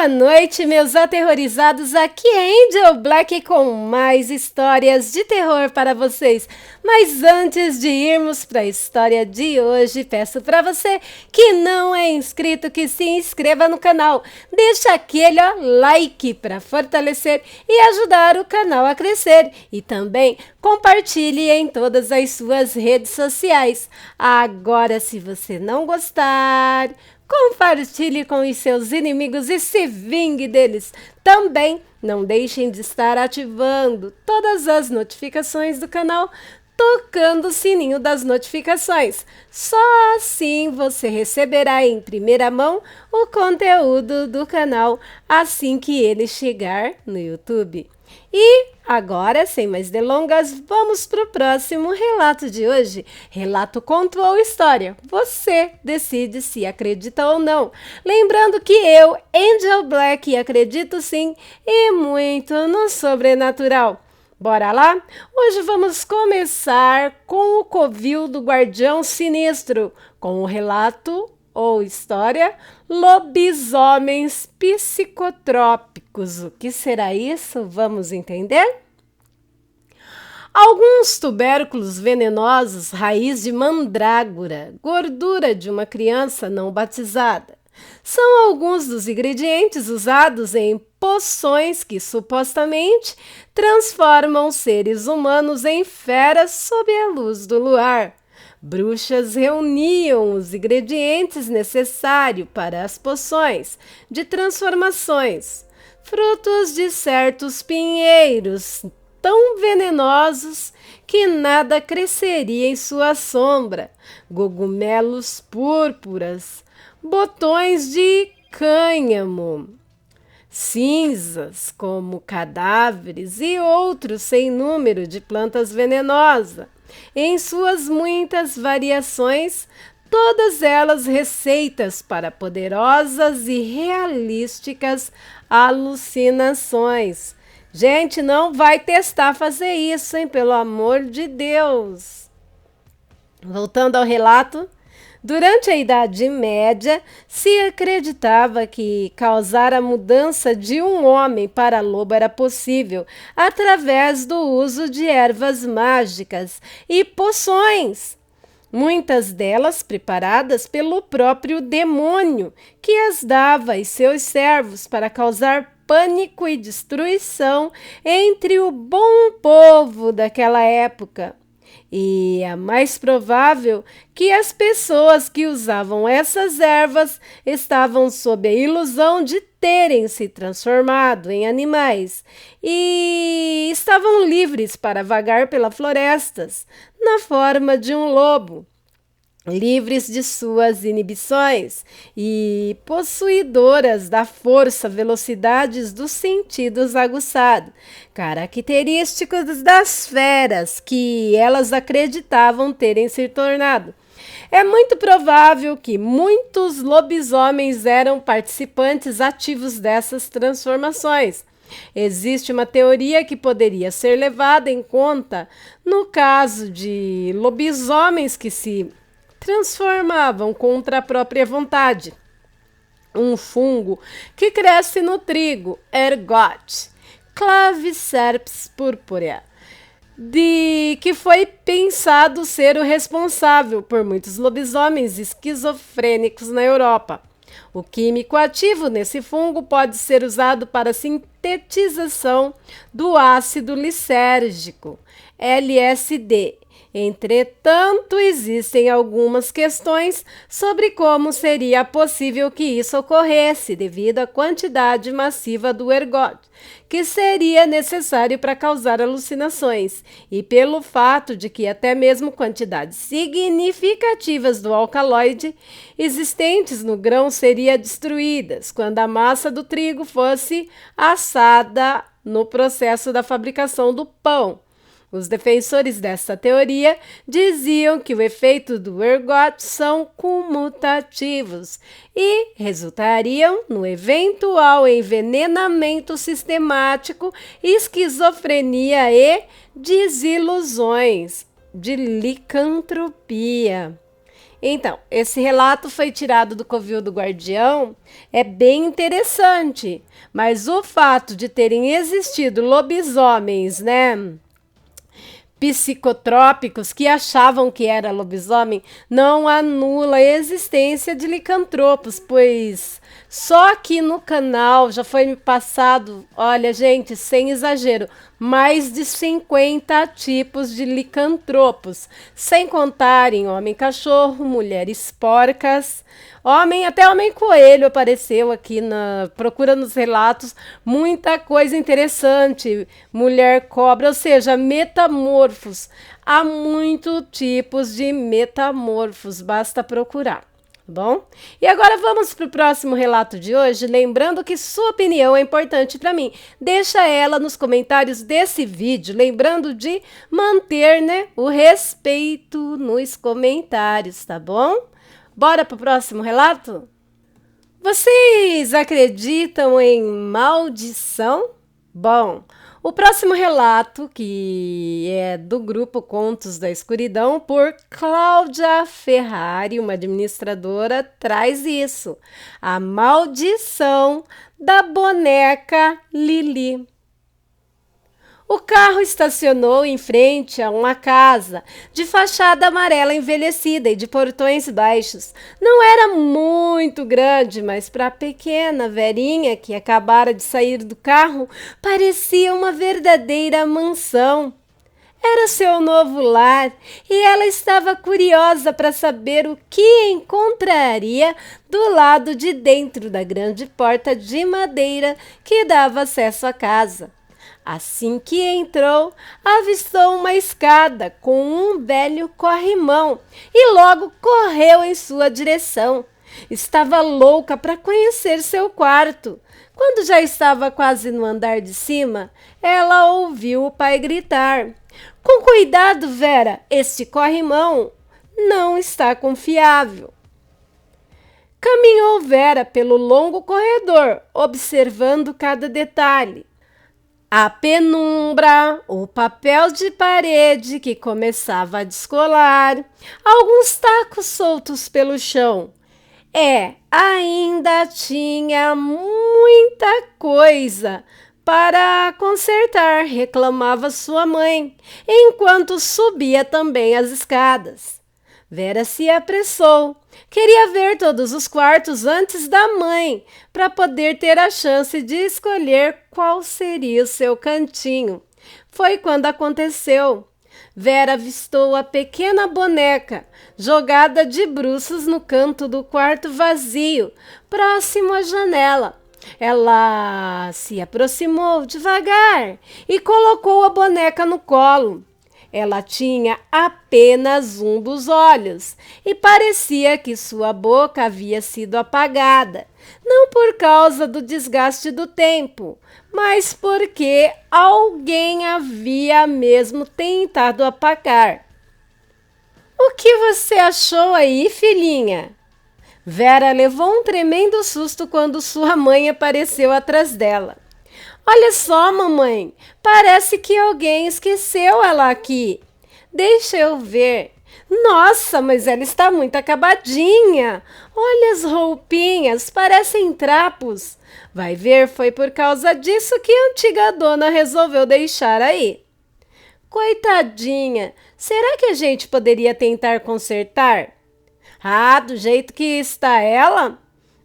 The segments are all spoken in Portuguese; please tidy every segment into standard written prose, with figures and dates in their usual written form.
Boa noite, meus aterrorizados. Aqui é Angel Black com mais histórias de terror para vocês. Mas antes de irmos para a história de hoje, peço para você que não é inscrito que se inscreva no canal. Deixa aquele like para fortalecer e ajudar o canal a crescer. E também compartilhe em todas as suas redes sociais. Agora, se você não gostar, compartilhe com os seus inimigos e se vingue deles. Também não deixem de estar ativando todas as notificações do canal, tocando o sininho das notificações. Só assim você receberá em primeira mão o conteúdo do canal assim que ele chegar no YouTube. E agora, sem mais delongas, vamos para o próximo relato de hoje. Relato, conto ou história? Você decide se acredita ou não. Lembrando que eu, Angel Black, acredito sim e muito no sobrenatural. Bora lá? Hoje vamos começar com o covil do Guardião Sinistro, com o relato ou história Lobisomens Psicotrópicos. O que será isso? Vamos entender? Alguns tubérculos venenosos, raiz de mandrágora, gordura de uma criança não batizada, são alguns dos ingredientes usados em poções que supostamente transformam seres humanos em feras sob a luz do luar. Bruxas reuniam os ingredientes necessários para as poções de transformações, frutos de certos pinheiros tão venenosos que nada cresceria em sua sombra, cogumelos púrpuras, botões de cânhamo, cinzas como cadáveres e outros sem número de plantas venenosas, em suas muitas variações, todas elas receitas para poderosas e realísticas alucinações. Gente, não vai testar fazer isso, hein? Pelo amor de Deus! Voltando ao relato, durante a Idade Média, se acreditava que causar a mudança de um homem para lobo era possível através do uso de ervas mágicas e poções, muitas delas preparadas pelo próprio demônio, que as dava aos seus servos para causar pânico e destruição entre o bom povo daquela época. E é mais provável que as pessoas que usavam essas ervas estavam sob a ilusão de terem se transformado em animais e estavam livres para vagar pelas florestas na forma de um lobo, livres de suas inibições e possuidoras da força, velocidades dos sentidos aguçados, característicos das feras que elas acreditavam terem se tornado. É muito provável que muitos lobisomens eram participantes ativos dessas transformações. Existe uma teoria que poderia ser levada em conta no caso de lobisomens que se transformavam contra a própria vontade. Um fungo que cresce no trigo, ergot, Clavicerps purpurea, que foi pensado ser o responsável por muitos lobisomens esquizofrênicos na Europa. O químico ativo nesse fungo pode ser usado para a sintetização do ácido lisérgico, LSD. Entretanto, existem algumas questões sobre como seria possível que isso ocorresse devido à quantidade massiva do ergot, que seria necessário para causar alucinações, e pelo fato de que até mesmo quantidades significativas do alcaloide existentes no grão seriam destruídas quando a massa do trigo fosse assada no processo da fabricação do pão. Os defensores dessa teoria diziam que o efeito do ergot são comutativos e resultariam no eventual envenenamento sistemático, esquizofrenia e desilusões de licantropia. Então, esse relato foi tirado do Covil do Guardião, é bem interessante, mas o fato de terem existido lobisomens, né, psicotrópicos que achavam que era lobisomem, não anula a existência de licantropos, pois só aqui no canal já foi me passado, olha gente, sem exagero, mais de 50 tipos de licantropos, sem contar em homem-cachorro, mulheres porcas, até homem-coelho apareceu aqui procura nos relatos, muita coisa interessante, mulher-cobra, ou seja, metamorfos. Há muitos tipos de metamorfos, basta procurar. Bom, e agora vamos para o próximo relato de hoje, lembrando que sua opinião é importante para mim. Deixa ela nos comentários desse vídeo, lembrando de manter, né, o respeito nos comentários, tá bom? Bora para o próximo relato? Vocês acreditam em maldição? Bom, o próximo relato, que é do grupo Contos da Escuridão, por Cláudia Ferrari, uma administradora, traz isso. A maldição da boneca Lili. O carro estacionou em frente a uma casa de fachada amarela envelhecida e de portões baixos. Não era muito grande, mas para a pequena Verinha, que acabara de sair do carro, parecia uma verdadeira mansão. Era seu novo lar e ela estava curiosa para saber o que encontraria do lado de dentro da grande porta de madeira que dava acesso à casa. Assim que entrou, avistou uma escada com um velho corrimão e logo correu em sua direção. Estava louca para conhecer seu quarto. Quando já estava quase no andar de cima, ela ouviu o pai gritar: "Com cuidado, Vera, este corrimão não está confiável." Caminhou Vera pelo longo corredor, observando cada detalhe. A penumbra, o papel de parede que começava a descolar, alguns tacos soltos pelo chão. Ainda tinha muita coisa para consertar, reclamava sua mãe, enquanto subia também as escadas. Vera se apressou. Queria ver todos os quartos antes da mãe, para poder ter a chance de escolher qual seria o seu cantinho. Foi quando aconteceu. Vera avistou a pequena boneca, jogada de bruços no canto do quarto vazio, próximo à janela. Ela se aproximou devagar e colocou a boneca no colo. Ela tinha apenas um dos olhos e parecia que sua boca havia sido apagada, não por causa do desgaste do tempo, mas porque alguém havia mesmo tentado apagar. "O que você achou aí, filhinha?" Vera levou um tremendo susto quando sua mãe apareceu atrás dela. "Olha só, mamãe, parece que alguém esqueceu ela aqui. Deixa eu ver. Nossa, mas ela está muito acabadinha. Olha as roupinhas, parecem trapos. Vai ver, foi por causa disso que a antiga dona resolveu deixar aí." "Coitadinha, será que a gente poderia tentar consertar?" "Do jeito que está ela,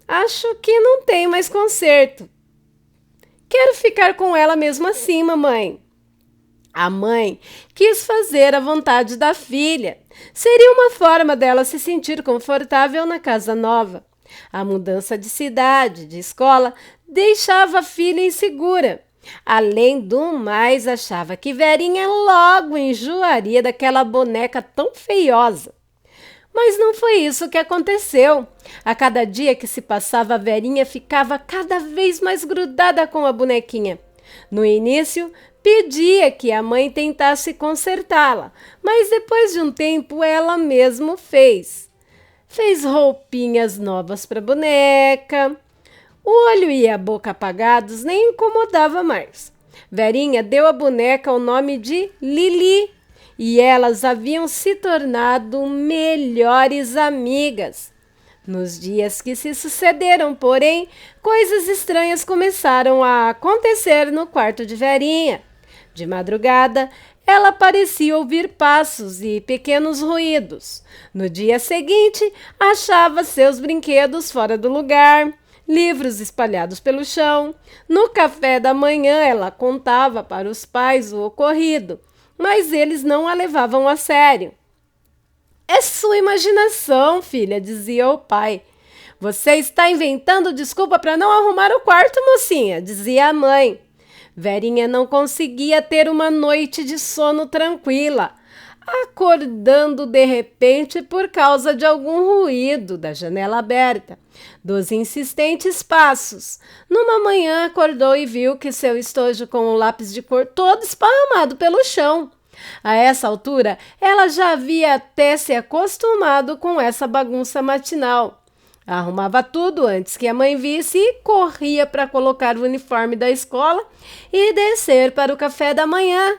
acho que não tem mais conserto." "Quero ficar com ela mesmo assim, mamãe." A mãe quis fazer a vontade da filha. Seria uma forma dela se sentir confortável na casa nova. A mudança de cidade, de escola, deixava a filha insegura. Além do mais, achava que Verinha logo enjoaria daquela boneca tão feiosa. Mas não foi isso que aconteceu. A cada dia que se passava, a Verinha ficava cada vez mais grudada com a bonequinha. No início, pedia que a mãe tentasse consertá-la, mas depois de um tempo ela mesma fez. Fez roupinhas novas para a boneca. O olho e a boca apagados nem incomodava mais. Verinha deu à boneca o nome de Lili e elas haviam se tornado melhores amigas. Nos dias que se sucederam, porém, coisas estranhas começaram a acontecer no quarto de Verinha. De madrugada, ela parecia ouvir passos e pequenos ruídos. No dia seguinte, achava seus brinquedos fora do lugar, livros espalhados pelo chão. No café da manhã, ela contava para os pais o ocorrido, mas eles não a levavam a sério. É sua imaginação, filha, dizia o pai. Você está inventando desculpa para não arrumar o quarto, mocinha, dizia a mãe. Verinha não conseguia ter uma noite de sono tranquila, acordando de repente por causa de algum ruído da janela aberta, dos insistentes passos. Numa manhã acordou e viu que seu estojo com o lápis de cor todo esparramado pelo chão. A essa altura, ela já havia até se acostumado com essa bagunça matinal. Arrumava tudo antes que a mãe visse e corria para colocar o uniforme da escola e descer para o café da manhã.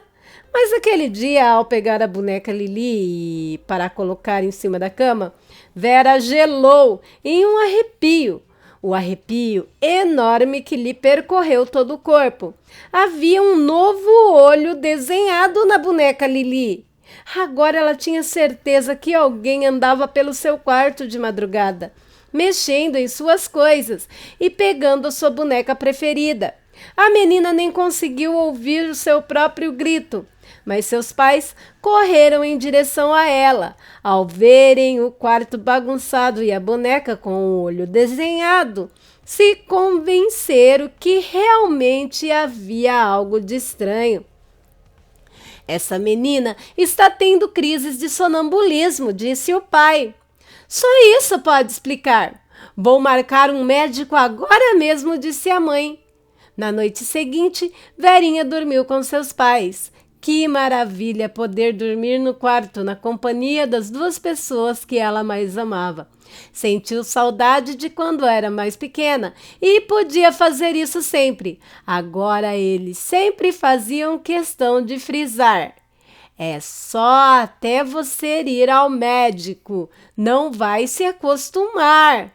Mas aquele dia, ao pegar a boneca Lili para colocar em cima da cama, Vera gelou em um arrepio. O arrepio enorme que lhe percorreu todo o corpo. Havia um novo olho desenhado na boneca Lili. Agora ela tinha certeza que alguém andava pelo seu quarto de madrugada, mexendo em suas coisas e pegando a sua boneca preferida. A menina nem conseguiu ouvir o seu próprio grito, mas seus pais correram em direção a ela. Ao verem o quarto bagunçado e a boneca com o olho desenhado, se convenceram que realmente havia algo de estranho. Essa menina está tendo crises de sonambulismo, disse o pai. Só isso pode explicar. Vou marcar um médico agora mesmo, disse a mãe. Na noite seguinte, Verinha dormiu com seus pais. Que maravilha poder dormir no quarto na companhia das duas pessoas que ela mais amava. Sentiu saudade de quando era mais pequena e podia fazer isso sempre. Agora eles sempre faziam questão de frisar: é só até você ir ao médico, não vai se acostumar.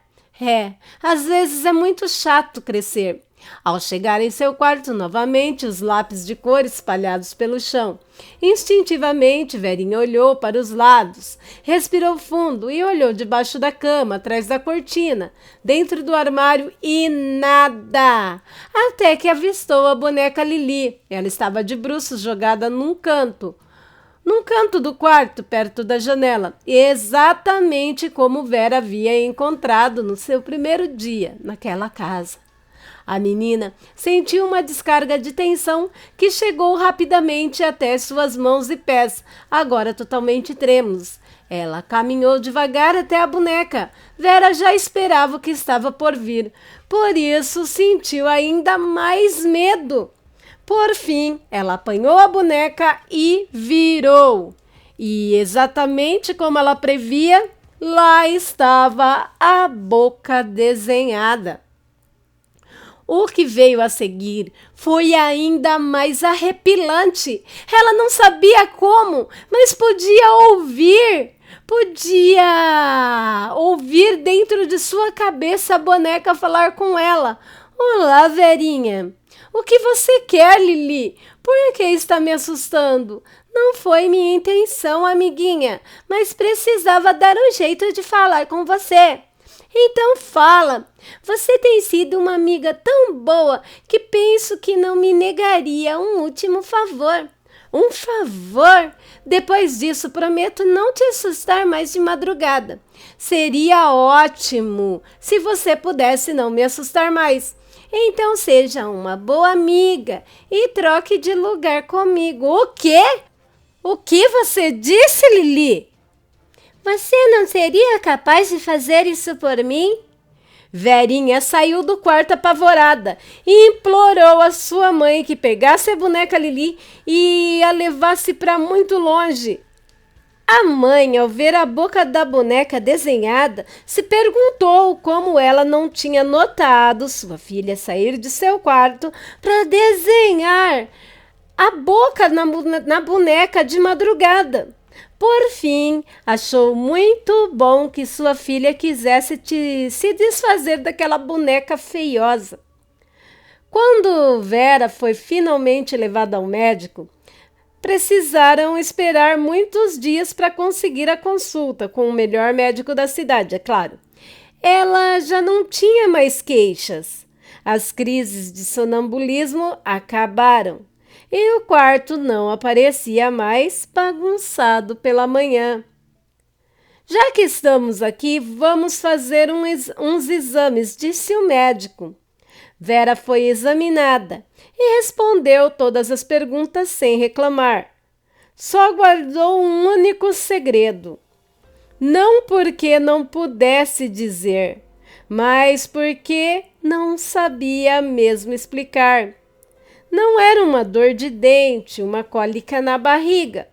Às vezes é muito chato crescer. Ao chegar em seu quarto novamente, os lápis de cor espalhados pelo chão. Instintivamente, Verinha olhou para os lados, respirou fundo e olhou debaixo da cama, atrás da cortina, dentro do armário e nada. Até que avistou a boneca Lili. Ela estava de bruços jogada num canto do quarto, perto da janela, exatamente como Vera havia encontrado no seu primeiro dia naquela casa. A menina sentiu uma descarga de tensão que chegou rapidamente até suas mãos e pés, agora totalmente trêmulos. Ela caminhou devagar até a boneca. Vera já esperava o que estava por vir, por isso sentiu ainda mais medo. Por fim, ela apanhou a boneca e virou. E exatamente como ela previa, lá estava a boca desenhada. O que veio a seguir foi ainda mais arrepilante. Ela não sabia como, mas podia ouvir dentro de sua cabeça a boneca falar com ela. Olá, Verinha. O que você quer, Lili? Por que está me assustando? Não foi minha intenção, amiguinha, mas precisava dar um jeito de falar com você. Então fala. Você tem sido uma amiga tão boa que penso que não me negaria um último favor. Um favor? Depois disso, prometo não te assustar mais de madrugada. Seria ótimo se você pudesse não me assustar mais. Então seja uma boa amiga e troque de lugar comigo. O quê? O que você disse, Lili? Você não seria capaz de fazer isso por mim? Verinha saiu do quarto apavorada e implorou à sua mãe que pegasse a boneca Lili e a levasse para muito longe. A mãe, ao ver a boca da boneca desenhada, se perguntou como ela não tinha notado sua filha sair de seu quarto para desenhar a boca na boneca de madrugada. Por fim, achou muito bom que sua filha quisesse se desfazer daquela boneca feiosa. Quando Vera foi finalmente levada ao médico, precisaram esperar muitos dias para conseguir a consulta com o melhor médico da cidade, é claro. Ela já não tinha mais queixas. As crises de sonambulismo acabaram e o quarto não aparecia mais bagunçado pela manhã. Já que estamos aqui, vamos fazer uns exames, disse o médico. Vera foi examinada e respondeu todas as perguntas sem reclamar. Só guardou um único segredo. Não porque não pudesse dizer, mas porque não sabia mesmo explicar. Não era uma dor de dente, uma cólica na barriga,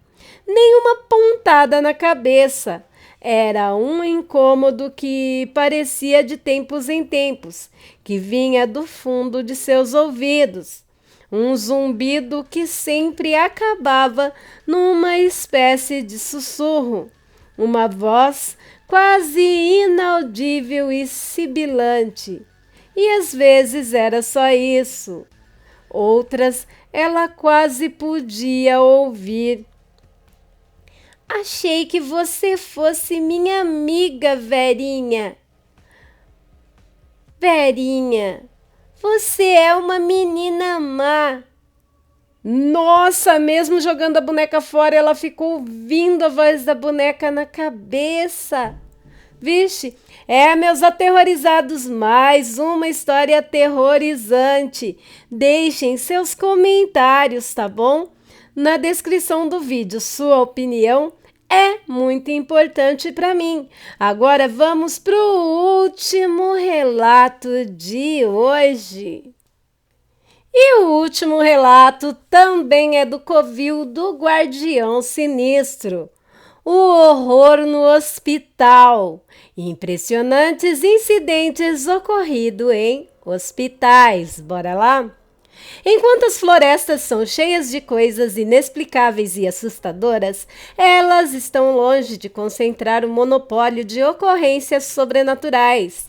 nem uma pontada na cabeça. Era um incômodo que parecia de tempos em tempos, que vinha do fundo de seus ouvidos. Um zumbido que sempre acabava numa espécie de sussurro. Uma voz quase inaudível e sibilante. E às vezes era só isso. Outras ela quase podia ouvir. Achei que você fosse minha amiga, Verinha. Verinha, você é uma menina má. Nossa, mesmo jogando a boneca fora, ela ficou ouvindo a voz da boneca na cabeça. Vixe, meus aterrorizados, mais uma história aterrorizante. Deixem seus comentários, tá bom? Na descrição do vídeo, sua opinião é muito importante para mim. Agora vamos para o último relato de hoje. E o último relato também é do covil do Guardião Sinistro. O horror no hospital. Impressionantes incidentes ocorridos em hospitais. Bora lá? Enquanto as florestas são cheias de coisas inexplicáveis e assustadoras, elas estão longe de concentrar o monopólio de ocorrências sobrenaturais.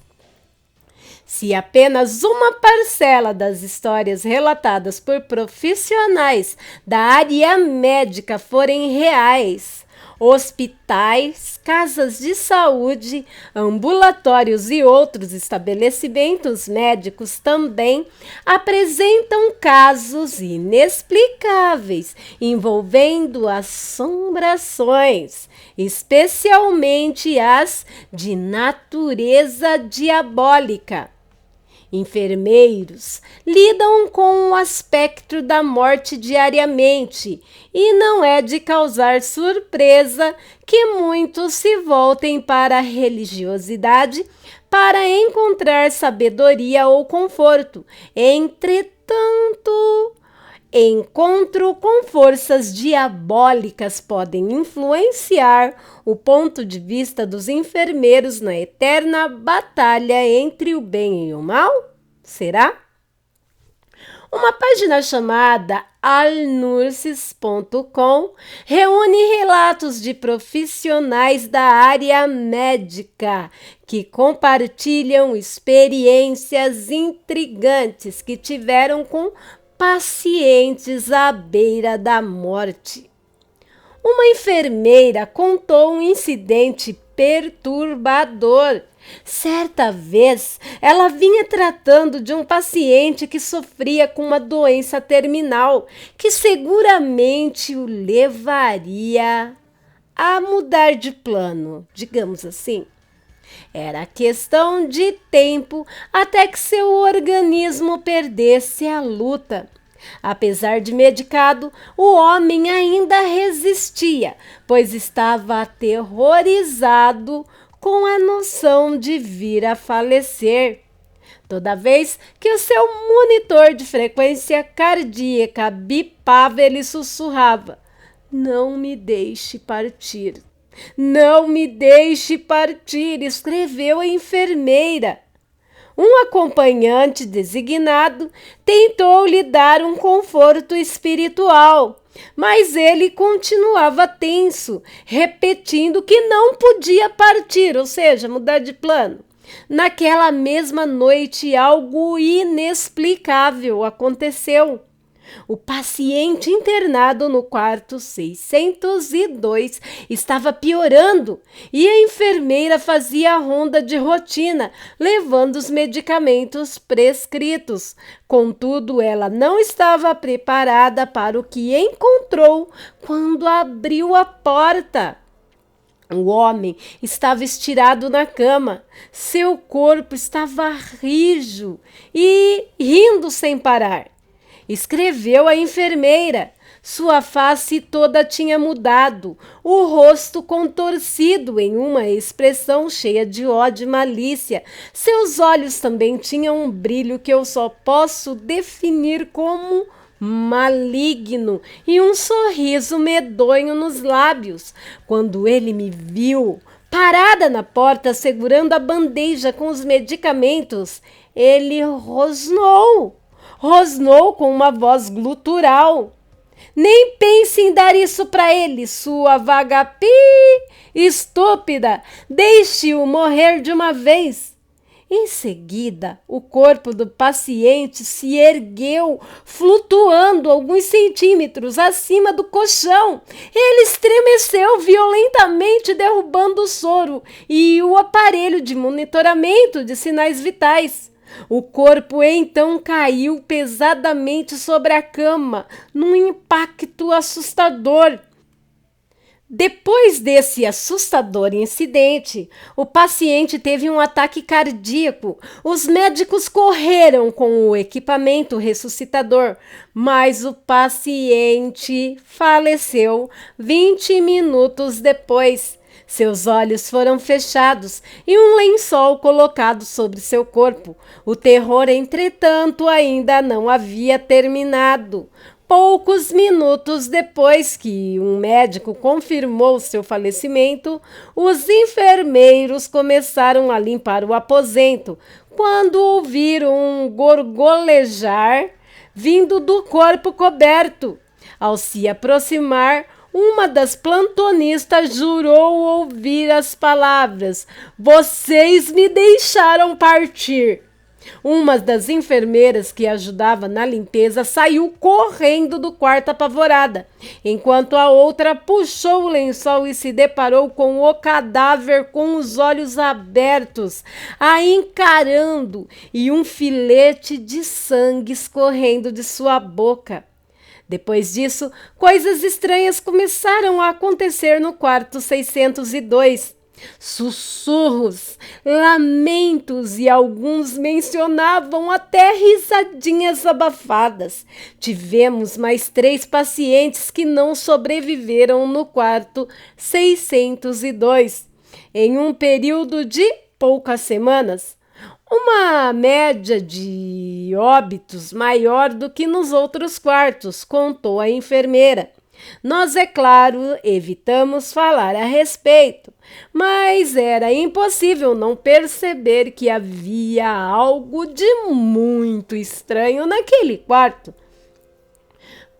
Se apenas uma parcela das histórias relatadas por profissionais da área médica forem reais, hospitais, casas de saúde, ambulatórios e outros estabelecimentos médicos também apresentam casos inexplicáveis envolvendo assombrações, especialmente as de natureza diabólica. Enfermeiros lidam com o aspecto da morte diariamente e não é de causar surpresa que muitos se voltem para a religiosidade para encontrar sabedoria ou conforto. Entretanto, encontro com forças diabólicas podem influenciar o ponto de vista dos enfermeiros na eterna batalha entre o bem e o mal? Será? Uma página chamada alnurses.com reúne relatos de profissionais da área médica que compartilham experiências intrigantes que tiveram com pacientes à beira da morte. Uma enfermeira contou um incidente perturbador. Certa vez, ela vinha tratando de um paciente que sofria com uma doença terminal que seguramente o levaria a mudar de plano, digamos assim. Era questão de tempo até que seu organismo perdesse a luta. Apesar de medicado, o homem ainda resistia, pois estava aterrorizado com a noção de vir a falecer. Toda vez que o seu monitor de frequência cardíaca bipava, ele sussurrava: "Não me deixe partir. Não me deixe partir", escreveu a enfermeira. Um acompanhante designado tentou lhe dar um conforto espiritual, mas ele continuava tenso, repetindo que não podia partir, ou seja, mudar de plano. Naquela mesma noite, algo inexplicável aconteceu. O paciente internado no quarto 602 estava piorando e a enfermeira fazia a ronda de rotina, levando os medicamentos prescritos. Contudo, ela não estava preparada para o que encontrou quando abriu a porta. O homem estava estirado na cama, seu corpo estava rijo e rindo sem parar. Escreveu a enfermeira. Sua face toda tinha mudado, o rosto contorcido em uma expressão cheia de ódio e malícia. Seus olhos também tinham um brilho que eu só posso definir como maligno e um sorriso medonho nos lábios. Quando ele me viu parada na porta segurando a bandeja com os medicamentos, ele rosnou com uma voz glutural. Nem pense em dar isso para ele, sua vagapi estúpida. Deixe-o morrer de uma vez. Em seguida, o corpo do paciente se ergueu, flutuando alguns centímetros acima do colchão. Ele estremeceu violentamente, derrubando o soro e o aparelho de monitoramento de sinais vitais. O corpo então caiu pesadamente sobre a cama, num impacto assustador. Depois desse assustador incidente, o paciente teve um ataque cardíaco. Os médicos correram com o equipamento ressuscitador, mas o paciente faleceu 20 minutos depois. Seus olhos foram fechados e um lençol colocado sobre seu corpo. O terror, entretanto, ainda não havia terminado. Poucos minutos depois que um médico confirmou seu falecimento, os enfermeiros começaram a limpar o aposento, quando ouviram um gorgolejar vindo do corpo coberto. Ao se aproximar, uma das plantonistas jurou ouvir as palavras: "Vocês me deixaram partir." Uma das enfermeiras que ajudava na limpeza saiu correndo do quarto apavorada, enquanto a outra puxou o lençol e se deparou com o cadáver com os olhos abertos, a encarando, e um filete de sangue escorrendo de sua boca. Depois disso, coisas estranhas começaram a acontecer no quarto 602. Sussurros, lamentos e alguns mencionavam até risadinhas abafadas. Tivemos mais 3 pacientes que não sobreviveram no quarto 602 em um período de poucas semanas. Uma média de óbitos maior do que nos outros quartos, contou a enfermeira. Nós, é claro, evitamos falar a respeito, mas era impossível não perceber que havia algo de muito estranho naquele quarto.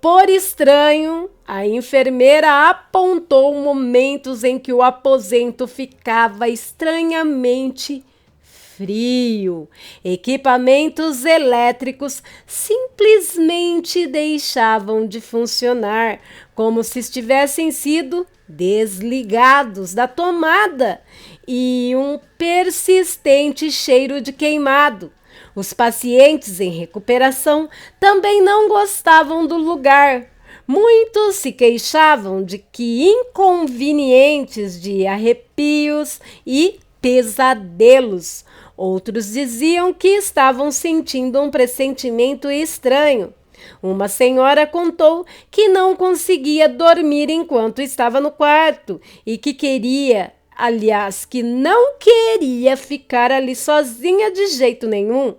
Por estranho, a enfermeira apontou momentos em que o aposento ficava estranhamente frio. Equipamentos elétricos simplesmente deixavam de funcionar, como se estivessem sido desligados da tomada, e um persistente cheiro de queimado. Os pacientes em recuperação também não gostavam do lugar. Muitos se queixavam de que inconvenientes de arrepios e pesadelos. Outros diziam que estavam sentindo um pressentimento estranho. Uma senhora contou que não conseguia dormir enquanto estava no quarto e que que não queria ficar ali sozinha de jeito nenhum.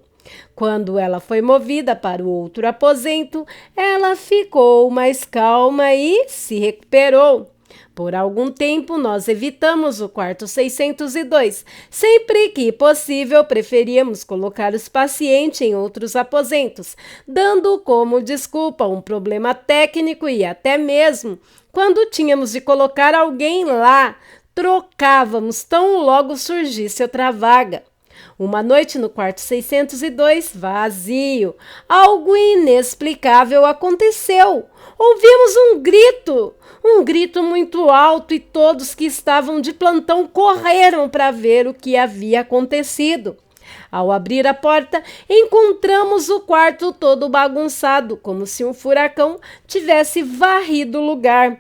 Quando ela foi movida para o outro aposento, ela ficou mais calma e se recuperou. Por algum tempo, nós evitamos o quarto 602. Sempre que possível, preferíamos colocar os pacientes em outros aposentos, dando como desculpa um problema técnico e até mesmo, quando tínhamos de colocar alguém lá, trocávamos tão logo surgisse outra vaga. Uma noite no quarto 602, vazio, algo inexplicável aconteceu. Ouvimos um grito muito alto e todos que estavam de plantão correram para ver o que havia acontecido. Ao abrir a porta, encontramos o quarto todo bagunçado, como se um furacão tivesse varrido o lugar.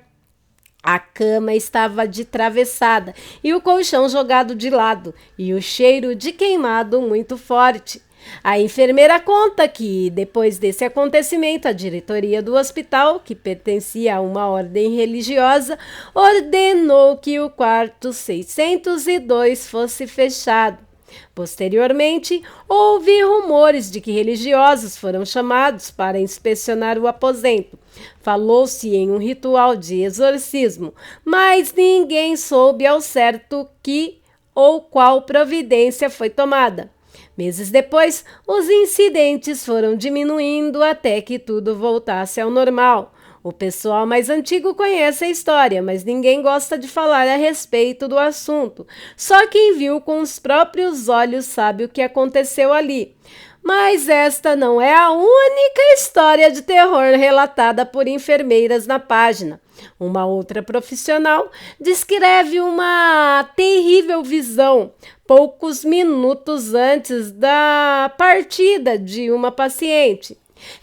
A cama estava travessada e o colchão jogado de lado, e o cheiro de queimado muito forte. A enfermeira conta que, depois desse acontecimento, a diretoria do hospital, que pertencia a uma ordem religiosa, ordenou que o quarto 602 fosse fechado. Posteriormente, houve rumores de que religiosos foram chamados para inspecionar o aposento. Falou-se em um ritual de exorcismo, mas ninguém soube ao certo que ou qual providência foi tomada. Meses depois, os incidentes foram diminuindo até que tudo voltasse ao normal. O pessoal mais antigo conhece a história, mas ninguém gosta de falar a respeito do assunto. Só quem viu com os próprios olhos sabe o que aconteceu ali. Mas esta não é a única história de terror relatada por enfermeiras na página. Uma outra profissional descreve uma terrível visão poucos minutos antes da partida de uma paciente.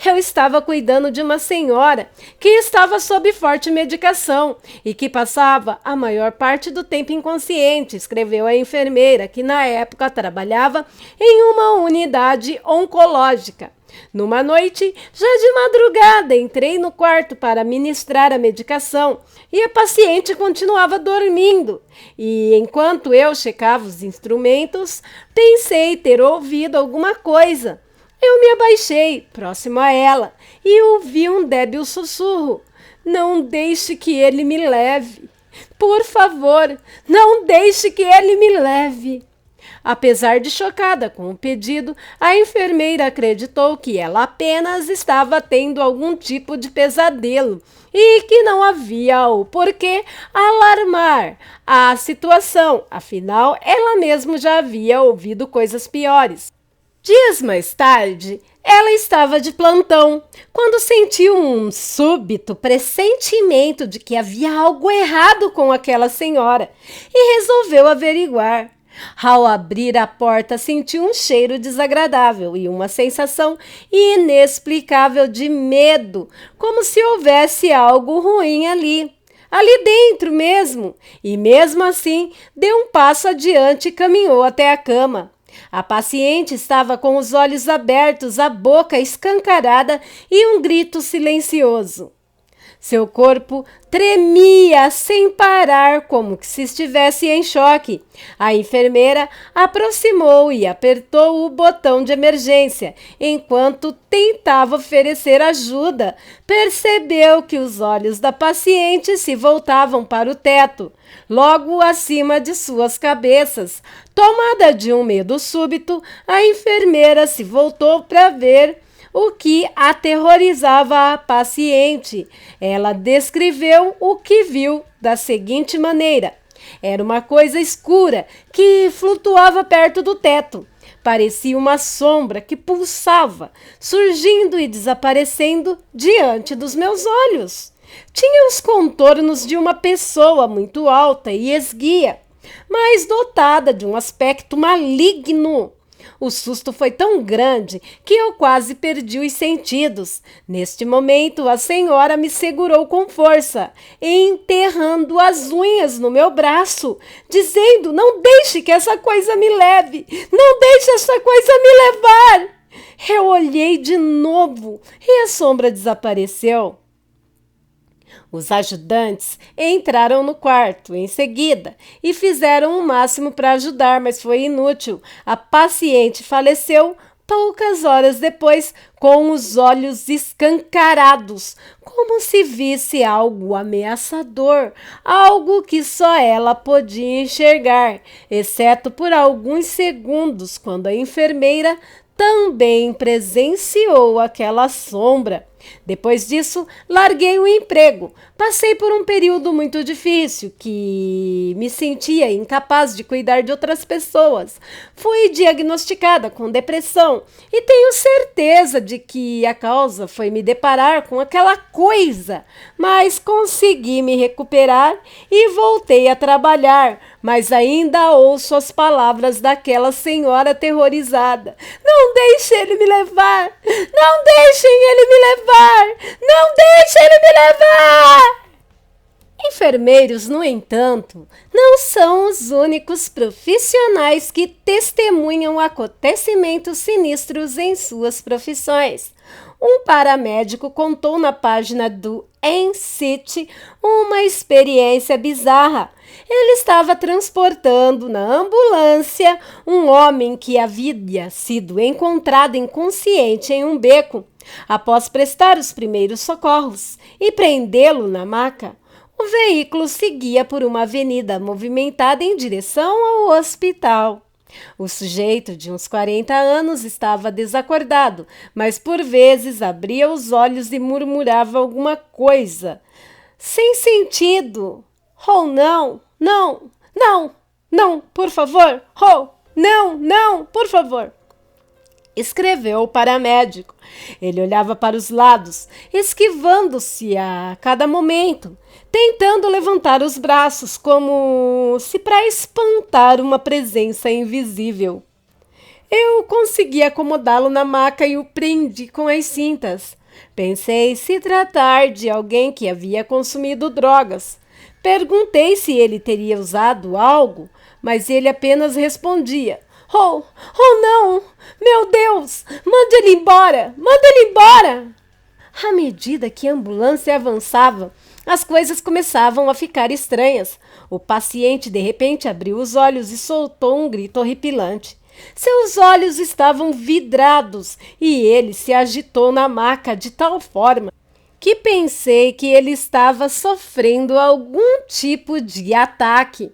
Eu estava cuidando de uma senhora que estava sob forte medicação e que passava a maior parte do tempo inconsciente, escreveu a enfermeira, que na época trabalhava em uma unidade oncológica. Numa noite, já de madrugada, entrei no quarto para ministrar a medicação e a paciente continuava dormindo. E enquanto eu checava os instrumentos, pensei ter ouvido alguma coisa. Eu me abaixei, próximo a ela, e ouvi um débil sussurro. Não deixe que ele me leve. Por favor, não deixe que ele me leve. Apesar de chocada com o pedido, a enfermeira acreditou que ela apenas estava tendo algum tipo de pesadelo e que não havia o porquê alarmar a situação, afinal, ela mesma já havia ouvido coisas piores. Dias mais tarde, ela estava de plantão, quando sentiu um súbito pressentimento de que havia algo errado com aquela senhora e resolveu averiguar. Ao abrir a porta, sentiu um cheiro desagradável e uma sensação inexplicável de medo, como se houvesse algo ruim ali dentro mesmo. E mesmo assim, deu um passo adiante e caminhou até a cama. A paciente estava com os olhos abertos, a boca escancarada e um grito silencioso. Seu corpo tremia sem parar, como se estivesse em choque. A enfermeira aproximou e apertou o botão de emergência, enquanto tentava oferecer ajuda. Percebeu que os olhos da paciente se voltavam para o teto, logo acima de suas cabeças. Tomada de um medo súbito, a enfermeira se voltou para ver o que aterrorizava a paciente. Ela descreveu o que viu da seguinte maneira: era uma coisa escura que flutuava perto do teto. Parecia uma sombra que pulsava, surgindo e desaparecendo diante dos meus olhos. Tinha os contornos de uma pessoa muito alta e esguia, mas dotada de um aspecto maligno. O susto foi tão grande que eu quase perdi os sentidos. Neste momento, a senhora me segurou com força, enterrando as unhas no meu braço, dizendo: não deixe que essa coisa me leve, não deixe essa coisa me levar. Eu olhei de novo e a sombra desapareceu. Os ajudantes entraram no quarto em seguida e fizeram o máximo para ajudar, mas foi inútil. A paciente faleceu poucas horas depois, com os olhos escancarados, como se visse algo ameaçador, algo que só ela podia enxergar, exceto por alguns segundos, quando a enfermeira também presenciou aquela sombra. Depois disso, larguei o emprego. Passei por um período muito difícil, que me sentia incapaz de cuidar de outras pessoas. Fui diagnosticada com depressão e tenho certeza de que a causa foi me deparar com aquela coisa. Mas consegui me recuperar e voltei a trabalhar. Mas ainda ouço as palavras daquela senhora aterrorizada. Não deixe ele me levar! Não deixem ele me levar! Não deixe ele me levar! Enfermeiros, no entanto, não são os únicos profissionais que testemunham acontecimentos sinistros em suas profissões. Um paramédico contou na página do Encity uma experiência bizarra. Ele estava transportando na ambulância um homem que havia sido encontrado inconsciente em um beco, após prestar os primeiros socorros e prendê-lo na maca. O veículo seguia por uma avenida movimentada em direção ao hospital. O sujeito, de uns 40 anos, estava desacordado, mas por vezes abria os olhos e murmurava alguma coisa. Sem sentido. Oh, não, não, não, não, por favor. Oh, não, não, por favor. Escreveu o paramédico. Ele olhava para os lados, esquivando-se a cada momento, tentando levantar os braços como se para espantar uma presença invisível. Eu consegui acomodá-lo na maca e o prendi com as cintas. Pensei se tratar de alguém que havia consumido drogas. Perguntei se ele teria usado algo, mas ele apenas respondia: Oh, oh não! Meu Deus! Mande ele embora! Mande ele embora! À medida que a ambulância avançava, as coisas começavam a ficar estranhas. O paciente de repente abriu os olhos e soltou um grito horripilante. Seus olhos estavam vidrados e ele se agitou na maca de tal forma que pensei que ele estava sofrendo algum tipo de ataque.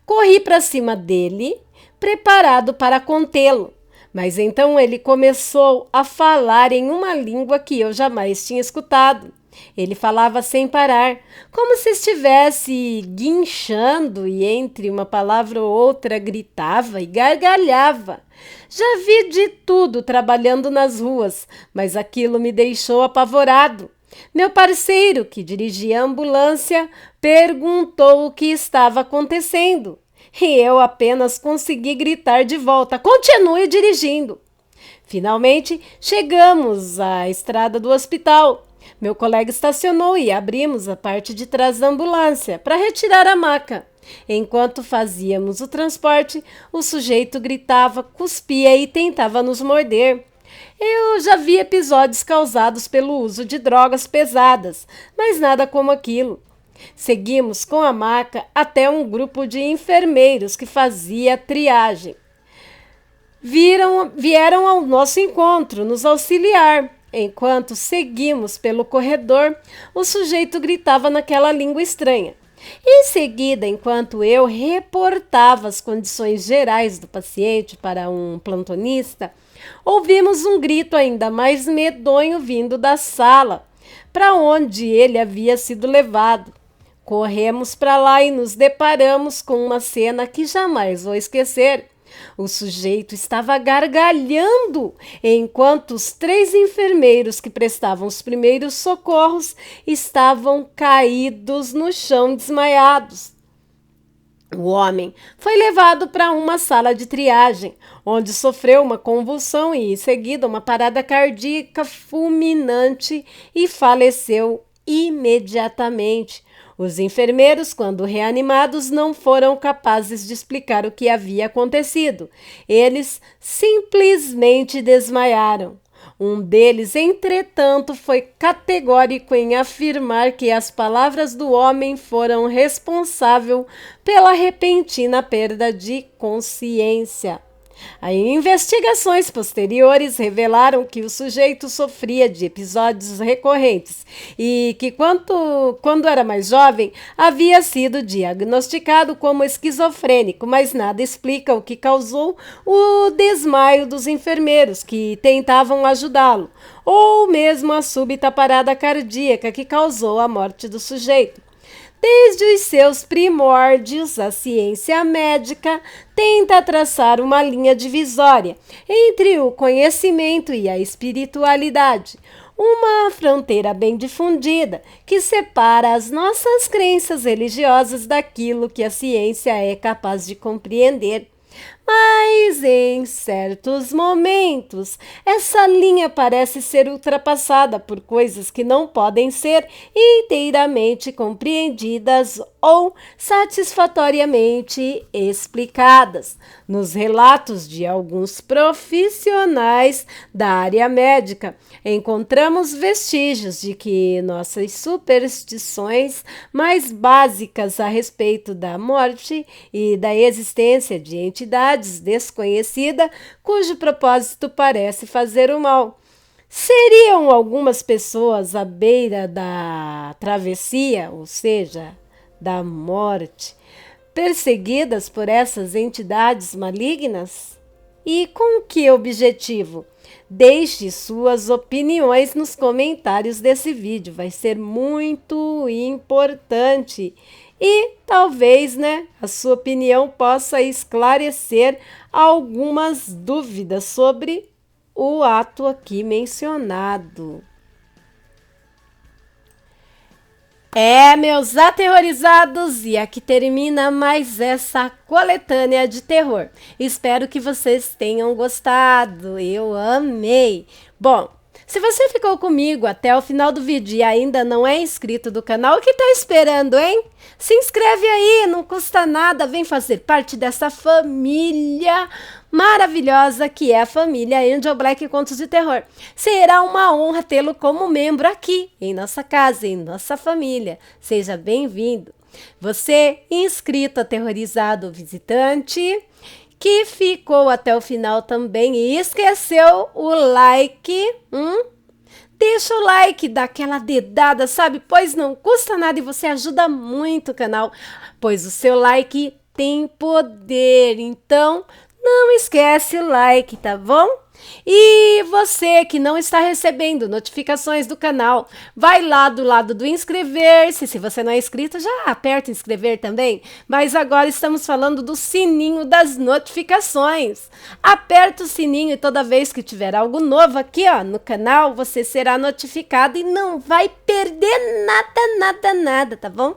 Corri para cima dele, preparado para contê-lo. Mas então ele começou a falar em uma língua que eu jamais tinha escutado. Ele falava sem parar, como se estivesse guinchando e entre uma palavra ou outra gritava e gargalhava. Já vi de tudo trabalhando nas ruas, mas aquilo me deixou apavorado. Meu parceiro, que dirigia a ambulância, perguntou o que estava acontecendo. E eu apenas consegui gritar de volta: continue dirigindo. Finalmente, chegamos à estrada do hospital. Meu colega estacionou e abrimos a parte de trás da ambulância para retirar a maca. Enquanto fazíamos o transporte, o sujeito gritava, cuspia e tentava nos morder. Eu já vi episódios causados pelo uso de drogas pesadas, mas nada como aquilo. Seguimos com a maca até um grupo de enfermeiros que fazia triagem. Vieram ao nosso encontro nos auxiliar. Enquanto seguimos pelo corredor, o sujeito gritava naquela língua estranha. Em seguida, enquanto eu reportava as condições gerais do paciente para um plantonista, ouvimos um grito ainda mais medonho vindo da sala, para onde ele havia sido levado. Corremos para lá e nos deparamos com uma cena que jamais vou esquecer. O sujeito estava gargalhando, enquanto os 3 enfermeiros que prestavam os primeiros socorros estavam caídos no chão desmaiados. O homem foi levado para uma sala de triagem, onde sofreu uma convulsão e, em seguida, uma parada cardíaca fulminante e faleceu imediatamente. Os enfermeiros, quando reanimados, não foram capazes de explicar o que havia acontecido. Eles simplesmente desmaiaram. Um deles, entretanto, foi categórico em afirmar que as palavras do homem foram responsáveis pela repentina perda de consciência. Aí, investigações posteriores revelaram que o sujeito sofria de episódios recorrentes e que, quando era mais jovem, havia sido diagnosticado como esquizofrênico, mas nada explica o que causou o desmaio dos enfermeiros que tentavam ajudá-lo, ou mesmo a súbita parada cardíaca que causou a morte do sujeito. Desde os seus primórdios, a ciência médica tenta traçar uma linha divisória entre o conhecimento e a espiritualidade, uma fronteira bem difundida que separa as nossas crenças religiosas daquilo que a ciência é capaz de compreender. Mas em certos momentos, essa linha parece ser ultrapassada por coisas que não podem ser inteiramente compreendidas ou satisfatoriamente explicadas. Nos relatos de alguns profissionais da área médica, encontramos vestígios de que nossas superstições mais básicas a respeito da morte e da existência de entidades desconhecidas, cujo propósito parece fazer o mal. Seriam algumas pessoas à beira da travessia, ou seja, da morte, perseguidas por essas entidades malignas? E com que objetivo? Deixe suas opiniões nos comentários desse vídeo, vai ser muito importante. E talvez, a sua opinião possa esclarecer algumas dúvidas sobre o ato aqui mencionado. Meus aterrorizados, e aqui termina mais essa coletânea de terror. Espero que vocês tenham gostado, eu amei. Bom, se você ficou comigo até o final do vídeo e ainda não é inscrito do canal, o que está esperando, hein? Se inscreve aí, não custa nada, vem fazer parte dessa família maravilhosa que é a família Angel Black Contos de Terror. Será uma honra tê-lo como membro aqui, em nossa casa, em nossa família. Seja bem-vindo. Você, inscrito, aterrorizado, visitante, que ficou até o final também e esqueceu o like, deixa o like, dá aquela dedada, sabe? Pois não custa nada e você ajuda muito o canal, pois o seu like tem poder. Então, não esquece o like, tá bom? E você que não está recebendo notificações do canal, vai lá do lado do inscrever-se. Se você não é inscrito, já aperta inscrever também. Mas agora estamos falando do sininho das notificações. Aperta o sininho e toda vez que tiver algo novo aqui, no canal, você será notificado e não vai perder nada, tá bom?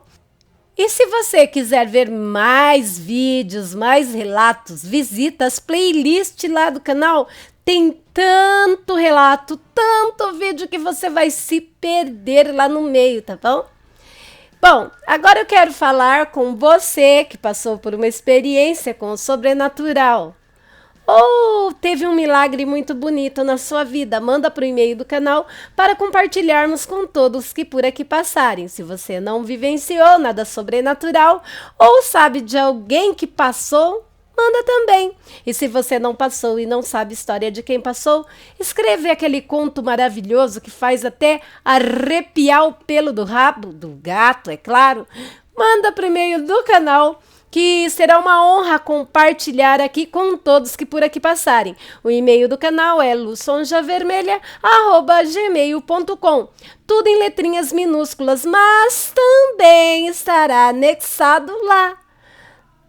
E se você quiser ver mais vídeos, mais relatos, visita as playlists lá do canal. Tem tanto relato, tanto vídeo que você vai se perder lá no meio, tá bom? Bom, agora eu quero falar com você que passou por uma experiência com o sobrenatural. Ou teve um milagre muito bonito na sua vida, manda para o e-mail do canal para compartilharmos com todos que por aqui passarem. Se você não vivenciou nada sobrenatural ou sabe de alguém que passou, manda também. E se você não passou e não sabe a história de quem passou, escreve aquele conto maravilhoso que faz até arrepiar o pelo do rabo, do gato, é claro. Manda para o e-mail do canal, que será uma honra compartilhar aqui com todos que por aqui passarem. O e-mail do canal é luçonjavermelha@gmail.com. Tudo em letrinhas minúsculas, mas também estará anexado lá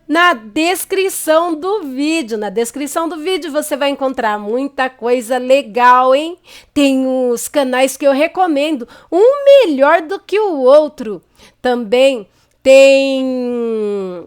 na descrição do vídeo. Na descrição do vídeo você vai encontrar muita coisa legal, hein? Tem os canais que eu recomendo, um melhor do que o outro. Também tem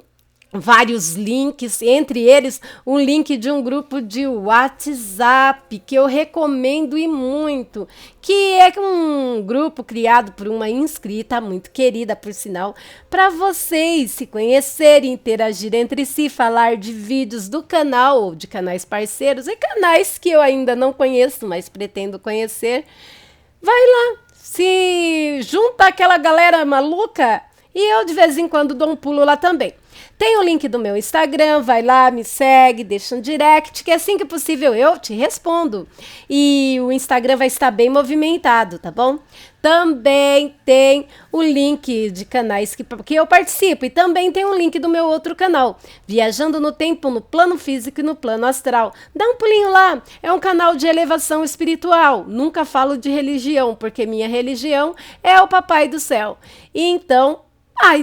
vários links, entre eles um link de um grupo de WhatsApp que eu recomendo e muito, que é um grupo criado por uma inscrita muito querida, por sinal, para vocês se conhecerem, interagir entre si, falar de vídeos do canal ou de canais parceiros e canais que eu ainda não conheço, mas pretendo conhecer. Vai lá, se junta aquela galera maluca e eu de vez em quando dou um pulo lá também. Tem o link do meu Instagram, vai lá, me segue, deixa um direct, que assim que possível eu te respondo. E o Instagram vai estar bem movimentado, tá bom? Também tem o link de canais que eu participo e também tem um link do meu outro canal, Viajando no Tempo, no Plano Físico e no Plano Astral. Dá um pulinho lá, é um canal de elevação espiritual. Nunca falo de religião, porque minha religião é o Papai do Céu. Então,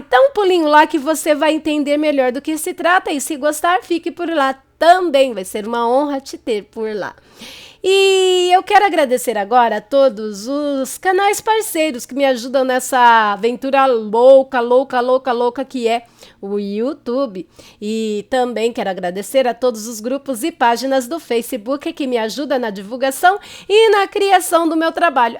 dá um pulinho lá que você vai entender melhor do que se trata e se gostar, fique por lá também. Vai ser uma honra te ter por lá. E eu quero agradecer agora a todos os canais parceiros que me ajudam nessa aventura louca que é o YouTube. E também quero agradecer a todos os grupos e páginas do Facebook que me ajudam na divulgação e na criação do meu trabalho.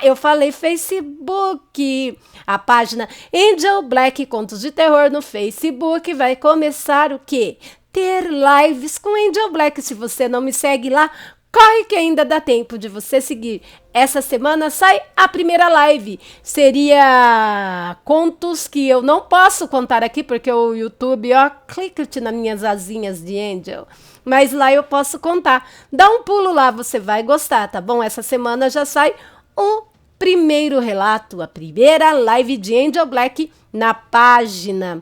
Eu falei Facebook. A página Angel Black Contos de Terror no Facebook vai começar o quê? Ter lives com Angel Black. Se você não me segue lá, corre que ainda dá tempo de você seguir. Essa semana sai a primeira live. Seria contos que eu não posso contar aqui, porque o YouTube, clica-te nas minhas asinhas de Angel. Mas lá eu posso contar. Dá um pulo lá, você vai gostar, tá bom? Essa semana já sai o primeiro relato, a primeira live de Angel Black na página.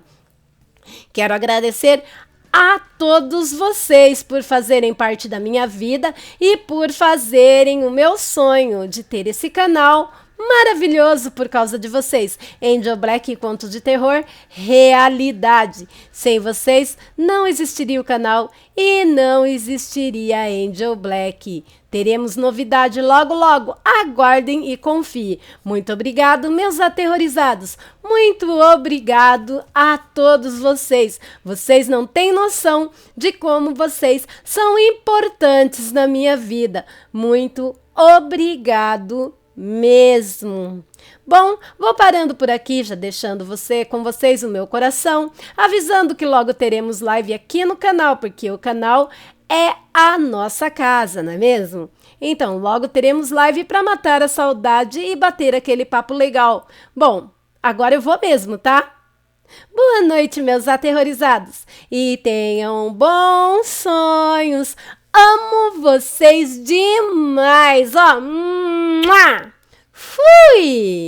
Quero agradecer a todos vocês por fazerem parte da minha vida e por fazerem o meu sonho de ter esse canal maravilhoso por causa de vocês. Angel Black e Contos de Terror, realidade. Sem vocês, não existiria o canal e não existiria Angel Black. Teremos novidade logo, logo. Aguardem e confiem. Muito obrigado, meus aterrorizados. Muito obrigado a todos vocês. Vocês não têm noção de como vocês são importantes na minha vida. Muito obrigado mesmo. Bom, vou parando por aqui, já deixando com vocês o meu coração, avisando que logo teremos live aqui no canal, porque o canal é a nossa casa, não é mesmo? Então, logo teremos live para matar a saudade e bater aquele papo legal. Bom, agora eu vou mesmo, tá? Boa noite, meus aterrorizados, e tenham bons sonhos. Amo vocês demais, Fui!